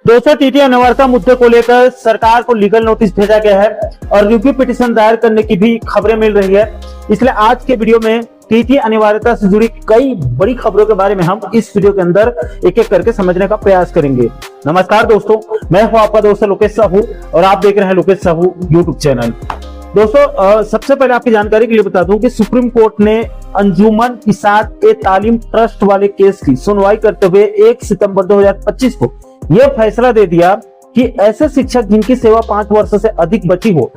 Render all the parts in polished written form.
दोस्तों, टीटी अनिवार्यता मुद्दे को लेकर सरकार को लीगल नोटिस भेजा गया है और रिव्यू पिटीशन दायर करने की भी खबरें मिल रही है। इसलिए आज के वीडियो में टीटी अनिवार्यता से जुड़ी कई बड़ी खबरों के बारे में हम इस वीडियो के अंदर एक एक करके समझने का प्रयास करेंगे। नमस्कार दोस्तों, मैं हूं आपका दोस्त लोकेश साहू और आप देख रहे हैं लोकेश साहू यूट्यूब चैनल। दोस्तों, सबसे पहले आपकी जानकारी के लिए बता दूं कि सुप्रीम कोर्ट ने अंजुमन इसात-ए-तालीम ट्रस्ट वाले केस की सुनवाई करते हुए 1 सितंबर 2025 को यह फैसला दे दिया कि ऐसे शिक्षक जिनकी सेवा 5 वर्ष से अधिक बची हो,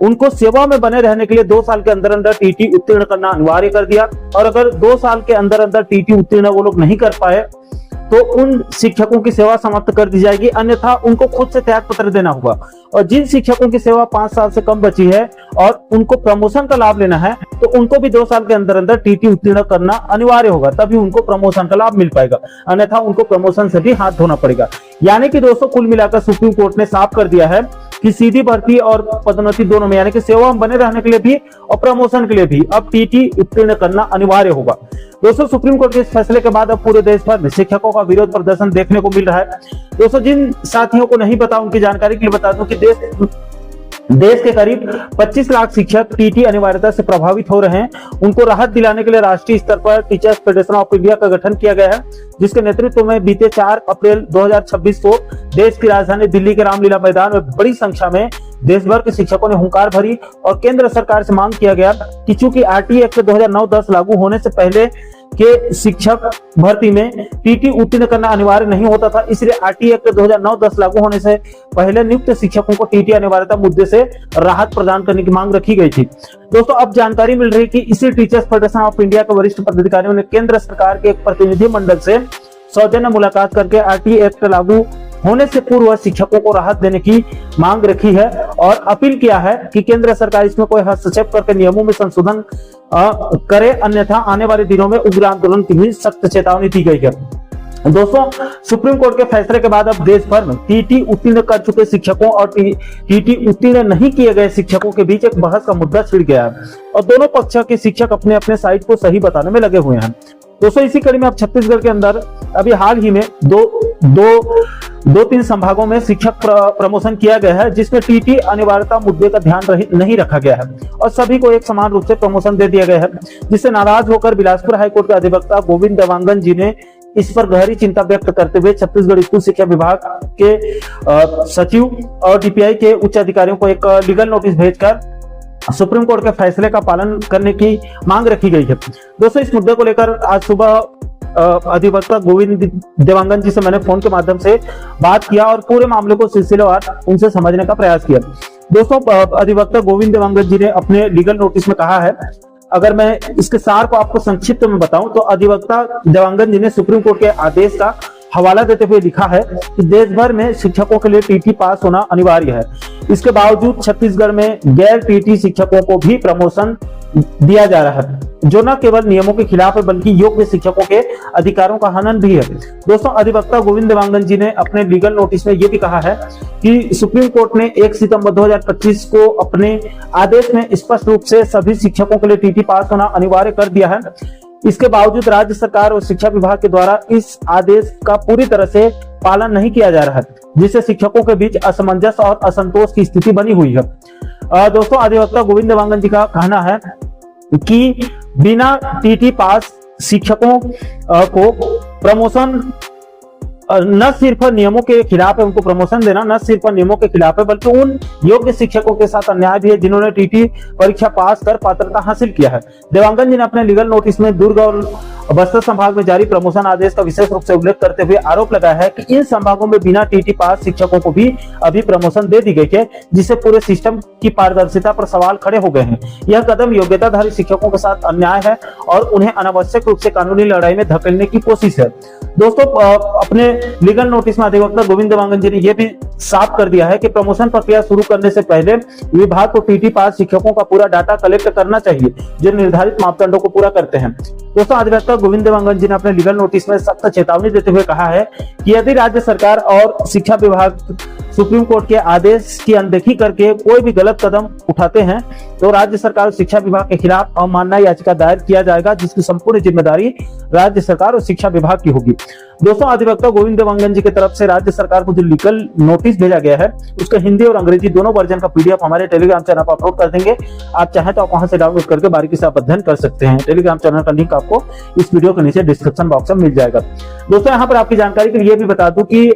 उनको सेवा में बने रहने के लिए 2 साल के अंदर अंदर टीटी उत्तीर्ण करना अनिवार्य कर दिया। और अगर 2 साल के अंदर अंदर टीटी उत्तीर्ण वो लोग नहीं कर पाए तो उन शिक्षकों की सेवा समाप्त कर दी जाएगी, अन्यथा उनको खुद से त्याग पत्र देना होगा। और जिन शिक्षकों की सेवा 5 साल से कम बची है और उनको प्रमोशन का लाभ लेना है तो उनको भी 2 साल के अंदर अंदर टीटी उत्तीर्ण करना अनिवार्य होगा, तभी उनको प्रमोशन का लाभ मिल पाएगा, अन्यथा उनको प्रमोशन से भी हाथ धोना पड़ेगा। यानी कि दोस्तों, कुल मिलाकर सुप्रीम कोर्ट ने साफ कर दिया है कि सीधी भर्ती और पदोन्नति दोनों में, यानी कि सेवा में बने रहने के लिए भी और प्रमोशन के लिए भी अब टीटी उत्तीर्ण करना अनिवार्य होगा। दोस्तों, सुप्रीम कोर्ट के इस फैसले के बाद अब पूरे देश भर में शिक्षकों का विरोध प्रदर्शन देखने को मिल रहा है। दोस्तों, जिन साथियों को नहीं पता उनकी जानकारी के लिए बता दूं कि देश के करीब 25 लाख शिक्षक टीटी अनिवार्यता से प्रभावित हो रहे हैं। उनको राहत दिलाने के लिए राष्ट्रीय स्तर पर टीचर्स फेडरेशन ऑफ इंडिया का गठन किया गया है, जिसके नेतृत्व में बीते 4 अप्रैल 2026 को देश की राजधानी दिल्ली के रामलीला मैदान में बड़ी संख्या में देश भर के शिक्षकों ने हुंकार भरी और केंद्र सरकार से मांग किया गया कि चूंकि आरटीए एक्ट 2009-10 लागू होने से पहले के शिक्षक भर्ती में टीटी उत्तीर्ण करना अनिवार्य नहीं होता था, इसलिए आरटीए एक्ट 2009-10 लागू होने से पहले नियुक्त शिक्षकों को टीटी अनिवार्यता मुद्दे से राहत प्रदान करने की मांग रखी गई थी। दोस्तों, अब जानकारी मिल रही है कि इसी टीचर्स फेडरेशन ऑफ इंडिया के वरिष्ठ पदाधिकारियों ने केंद्र सरकार के एक प्रतिनिधि मंडल से सौजन्य मुलाकात करके आरटीए एक्ट लागू होने से पूर्व शिक्षकों को राहत देने की मांग रखी है और अपील किया है कि केंद्र सरकार इसमें कोई हस्तक्षेप करके नियमों में संशोधन करे, अन्यथा आने वाले दिनों में उग्र आंदोलन की भी सख्त चेतावनी दी गई है। दोस्तों, सुप्रीम कोर्ट के फैसले के बाद अब देश भर में टीटी उत्तीर्ण कर चुके शिक्षकों और टीटी उत्तीर्ण नहीं किए गए शिक्षकों के बीच एक बहस का मुद्दा छिड़ गया है और दोनों पक्ष के शिक्षक अपने अपने साइड को सही बताने में लगे हुए हैं। दोस्तों, इसी कड़ी में अब छत्तीसगढ़ के अंदर अभी हाल ही में दो तीन संभागों में शिक्षक प्रमोशन किया गया है, जिसमें टीटी अनिवार्यता मुद्दे का ध्यान नहीं रखा गया है और सभी को एक समान रूप से प्रमोशन दे दिया गया है, जिससे नाराज होकर बिलासपुर हाईकोर्ट के अधिवक्ता गोविंद देवांगन जी ने इस पर गहरी चिंता व्यक्त करते हुए छत्तीसगढ़ स्कूल शिक्षा विभाग के सचिव और डीपीआई के उच्च अधिकारियों को एक लीगल नोटिस भेजकर सुप्रीम कोर्ट के फैसले का पालन करने की मांग रखी गई है। दोस्तों, इस मुद्दे को लेकर आज सुबह अधिवक्ता गोविंद देवांगन जी से मैंने फोन के माध्यम से बात किया और पूरे मामले को सिलसिलेवार उनसे समझने का प्रयास किया। दोस्तों, अधिवक्ता गोविंद देवांगन जी ने अपने लीगल नोटिस में कहा है, अगर मैं इसके सार को आपको संक्षिप्त में बताऊं तो अधिवक्ता देवांगन जी ने सुप्रीम कोर्ट के आदेश का हवाला देते हुए लिखा है कि देश भर में शिक्षकों के लिए टीटी पास होना अनिवार्य है। इसके बावजूद छत्तीसगढ़ में गैर टीटी शिक्षकों को भी प्रमोशन दिया जा रहा है, जो न केवल नियमों के खिलाफ है बल्कि योग्य शिक्षकों के अधिकारों का हनन भी है। दोस्तों, अधिवक्ता गोविंद देवांगन जी ने अपने लीगल नोटिस में यह भी कहा है कि सुप्रीम कोर्ट ने 1 सितंबर 2025 को अपने आदेश में स्पष्ट रूप से सभी शिक्षकों के लिए टीटी पास होना अनिवार्य कर दिया है। इसके बावजूद राज्य सरकार और शिक्षा विभाग के द्वारा इस आदेश का पूरी तरह से पालन नहीं किया जा रहा है, जिससे शिक्षकों के बीच असमंजस और असंतोष की स्थिति बनी हुई है। दोस्तों, अधिवक्ता गोविंद देवांगन जी का कहना है कि बिना टीटी पास शिक्षकों को प्रमोशन न सिर्फ नियमों के खिलाफ है, उनको प्रमोशन देना न सिर्फ नियमों के खिलाफ है बल्कि उन योग्य शिक्षकों के साथ अन्याय भी है जिन्होंने टीटी परीक्षा पास कर पात्रता हासिल किया है। देवांगन जी ने अपने लीगल नोटिस में दुर्ग और बस्तर संभाग में जारी प्रमोशन आदेश का विशेष रूप से उल्लेख करते हुए आरोप लगाया है कि इन संभागों में बिना टीटी पास शिक्षकों को भी अभी प्रमोशन दे दी गई है, जिससे पूरे सिस्टम की पारदर्शिता पर सवाल खड़े हो गए हैं। यह कदम योग्यताधारी शिक्षकों के साथ अन्याय है और उन्हें अनावश्यक रूप से कानूनी लड़ाई में धकेलने की कोशिश है। दोस्तों, अपने लीगल नोटिस में अधिवक्ता गोविंद देवांगन जी ने यह भी साफ कर दिया है कि प्रमोशन प्रक्रिया शुरू करने से पहले विभाग को टीटी पास शिक्षकों का पूरा डाटा कलेक्ट करना चाहिए जो निर्धारित मापदंडों को पूरा करते हैं। दोस्तों, अधिवक्ता गोविंद देवांगन जी ने अपने लीगल नोटिस में सख्त चेतावनी देते हुए कहा है कि यदि राज्य सरकार और शिक्षा विभाग सुप्रीम कोर्ट के आदेश की अनदेखी करके कोई भी गलत कदम उठाते हैं तो राज्य सरकार और शिक्षा विभाग के खिलाफ अवमानना याचिका दायर किया जाएगा, जिसकी संपूर्ण जिम्मेदारी राज्य सरकार और शिक्षा विभाग की होगी। दोस्तों, अधिवक्ता गोविंद देवांगन जी की तरफ से राज्य सरकार को जो लीगल नोटिस भेजा गया है उसके हिंदी और अंग्रेजी दोनों वर्जन का पीडीएफ हमारे टेलीग्राम चैनल पर अपलोड कर देंगे। आप चाहें तो आप वहां से डाउनलोड करके बारीकी से आप अध्ययन कर सकते हैं। टेलीग्राम चैनल का लिंक आपको इस वीडियो के नीचे डिस्क्रिप्शन बॉक्स में मिल जाएगा। दोस्तों, यहाँ पर आपकी जानकारी के लिए भी बता दूं कि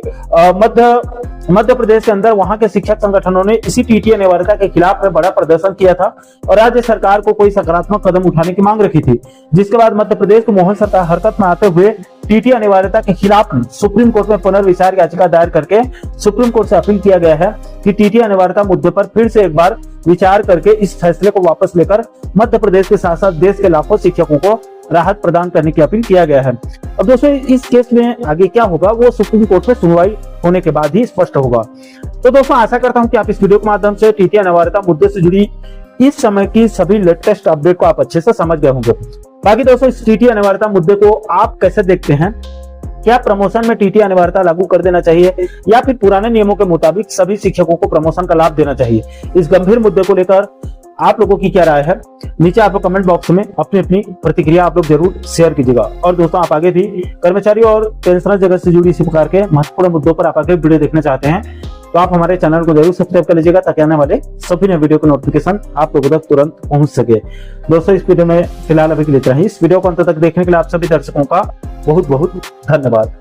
मध्य प्रदेश के अंदर वहां के शिक्षक संगठनों ने इसी टीटी अनिवार्यता के खिलाफ में बड़ा प्रदर्शन किया था और राज्य सरकार को कोई सकारात्मक कदम उठाने की मांग रखी थी, जिसके बाद मध्य प्रदेश की मोहन सरकार हरकत में आते हुए टीटी अनिवार्यता के खिलाफ सुप्रीम कोर्ट में पुनर्विचार याचिका दायर करके सुप्रीम कोर्ट से अपील किया गया है कि टीटी अनिवार्यता मुद्दे पर फिर से एक बार विचार करके इस फैसले को वापस लेकर मध्य प्रदेश के साथ साथ देश के लाखों शिक्षकों को राहत प्रदान करने की अपील किया गया है। अब दोस्तों, इस केस में आगे क्या होगा वो सुप्रीम कोर्ट में सुनवाई होने के बाद ही स्पष्ट होगा। तो दोस्तों, आशा करता हूं कि आप इस वीडियो के माध्यम से टीटी अनिवार्यता मुद्दे से जुड़ी इस समय की सभी लेटेस्ट अपडेट को आप अच्छे से समझ गए होंगे। बाकी दोस्तों, इस टीटी अनिवार्यता मुद्दे को आप कैसे देखते हैं? क्या प्रमोशन में टीटी अनिवार्यता लागू कर देना चाहिए या फिर पुराने नियमों के मुताबिक सभी शिक्षकों को प्रमोशन का लाभ देना चाहिए? इस गंभीर मुद्दे को लेकर आप लोगों की क्या राय है? नीचे आप लोग कमेंट बॉक्स में अपनी अपनी प्रतिक्रिया आप लोग जरूर शेयर कीजिएगा। और दोस्तों, आप आगे भी कर्मचारी और पेंशनर जगत से जुड़ी इसी प्रकार के महत्वपूर्ण मुद्दों पर आप आगे वीडियो देखना चाहते हैं तो आप हमारे चैनल को जरूर सब्सक्राइब कर लीजिएगा ताकि आने वाले सभी नए वीडियो की नोटिफिकेशन आप लोगों तक तुरंत पहुंच सके। दोस्तों, इस वीडियो में फिलहाल अभी के लिए इतना ही। इस वीडियो को अंत तक देखने के लिए आप सभी दर्शकों का बहुत बहुत धन्यवाद।